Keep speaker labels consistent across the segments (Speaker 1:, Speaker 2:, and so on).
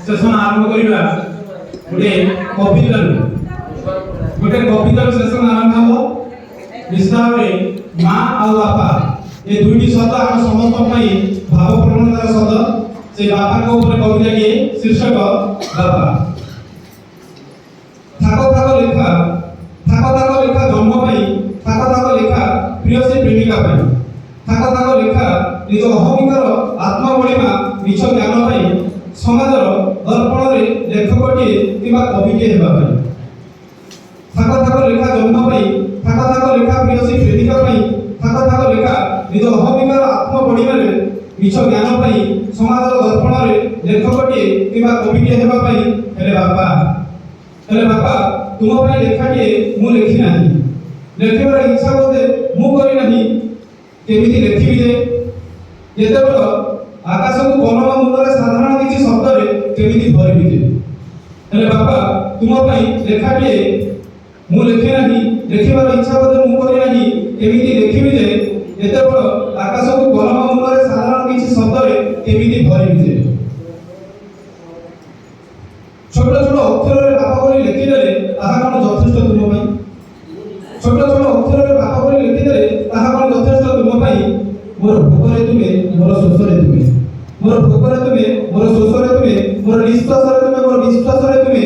Speaker 1: Session आरंभ करिबा गोटे कविता सेशन आरंभ हो विस्तार में माँ आ बापा ये दुईटी शब्द आम समस्त भाव प्रवणतार शब्द से बापा को ऊपर कविता के शीर्षक बापा थाको थाको लेखा जन्म थाको थाको लेखा प्रियसी प्रेमिका थाको थाको लेखा निज अहमिकार आत्मबलिमा मिछ ज्ञान समाजर दर्पण में लेखकटे कि कविटे हेबा थाको थाको लेखा जन्म थाको थाको लेखा प्रियसी प्रेमिका थाको थाको लेखा निज अहमिकार आत्मबलिमा मिछ ज्ञान समाजर दर्पण में लेखकटे कि कविटे हेबा हेले बापा तुम भाई लेखाटे मु लेखि नाही लेखिबार इच्छा बोधे मु करि नाही केमिति लेखिबि जे जेतेबेल आकाश को बनवा मूल साधारण किसी शब्द रे केमिति भरिबि जे हेले बापा तुम भाई लेखाटे मु लेखि नाही लेखिबार इच्छा बोधे मु करि नाही केमिति लेखिबि जे जेतेबेल आकाश को बनवा मूल साधारण किसी शब्द रे केमिति भरिबि जे छोट छोट अक्षर रे बापा बोली लेखि देले ताहा कोन यथेष्ट तुम भाई छोट छोट अक्षर रे बापा बोली लेखि देले ताहा कोन यथेष्ट तुम भाई मोर भोकरे तुमे मोर शोषरे तुमे मोर भोकरे तुमे मोर शोषरे तुमे मोर निश्वासरे तुमे मोर विश्वासरे तुमे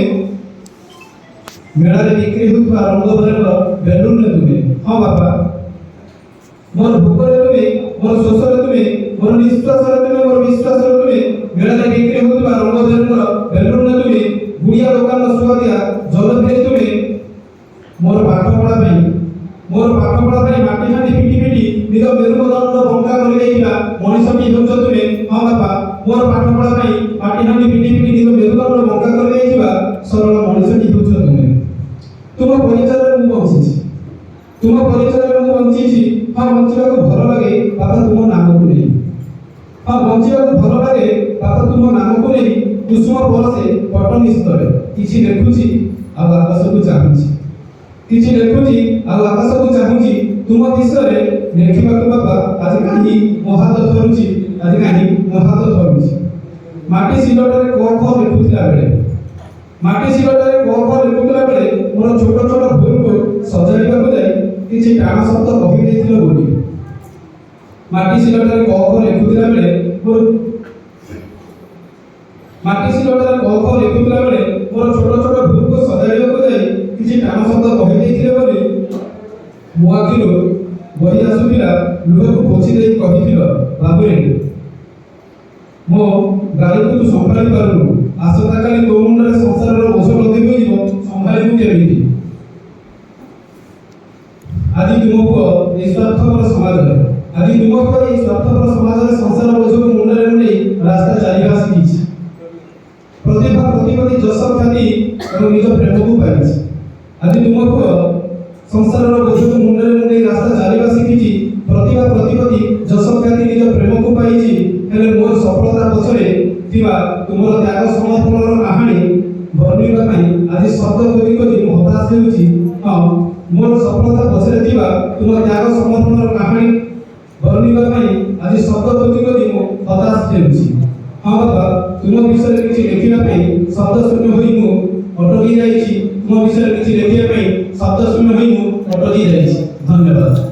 Speaker 1: मेला रे बिक्री होतबा रंग भरेर बेलून रे तुमे हां बापा मोर भोकरे तुमे मोर शोषरे तुमे मोर निश्वासरे तुमे मोर विश्वासरे तुमे मेला रे बिक्री होतबा रंग भरेर बेलून रे तुमे गुड़िया दुकान सुवादिया जल फेरी तुमे मोर पाठपढ़ा माटी हांडी पिटी पिटी निज मेरुदंड बंका कर देइबा मनुष्यटी होछ तुमे हां बापा मोर पाठपढ़ा माटी हांडी पिटी पिटी निज मेरुदंड बंका कर देइबा सरल मनुष्यटी होछ तुमे तुम परिचय मु बंचिछि तुम परिचय मु बंचिछि हां बंचिबा को भल लागे बापा तुम नाम को नै हां बंचिबा को भल लागे बापा तुम नाम को नै कुसुम बरसे पटनी स्तरे किछि देखुछि आ आकाश को चाहुछि किछि देखुछि आ आकाश को चाहुछि तुम विषय लेखिबा को बाबा आज काहि महात धरुछि आज काहि महात धरुछि माटी सिलटरे क ख लेखुतिला बेले माटी सिलटरे क ख लेखुतिला बेले मोर छोट छोट भूल को सजाइबा को जाई किछि टाण शब्द कहि देथिलो बोली माटी सिलटरे क ख लेखुतिला बेले मोर माटी सिलटरे क ख लेखुतिला बेले मोर छोट छोट भूल को सजाइबा को जाई किछि टाण शब्द कहि देथिलो बोली मो आखिरो बही आसुथिला लुह को पोछि देई कहिथिलो बाबुरे मो गाड़ी को तू संभाली पारुनु आसता काली तो मुंडरे संसारर बोझ लदी होइबो संभाली मु केमिति आदि तुमको ए स्वार्थपर समाज आदि तुमको ए स्वार्थपर समाज संसार बोझ को मुंडरे मुंडे रास्ता चालिबा सिखिछि प्रतिभा प्रतिपति जस ख्याति एवं निज प्रेम को पाइछि आदि तुमको संसारर बोझ को मुंडरे मुंडे रास्ता चालिबा सिखिछि प्रतिभा प्रतिपति जस ख्याति निज प्रेम को पाइछि हेले मोर सफलता पछरे थिबा तुमर त्याग समर्पणर कहानी वर्णिबा पई आज शब्द खोजी खोजी मु हताश हेउछि हां मोर सफलता पछरे थिबा तुमर त्याग समर्पणर कहानी वर्णिबा पई आज शब्द खोजी खोजी मु हताश हेउछि हां बाबा तुम विषय किछि लेखिबा पई शब्द शून्य होई मु अटकी जाईछि तुम विषय किछि लेखिबा पई शब्द शून्य होई मु अटकी जाईछि धन्यवाद।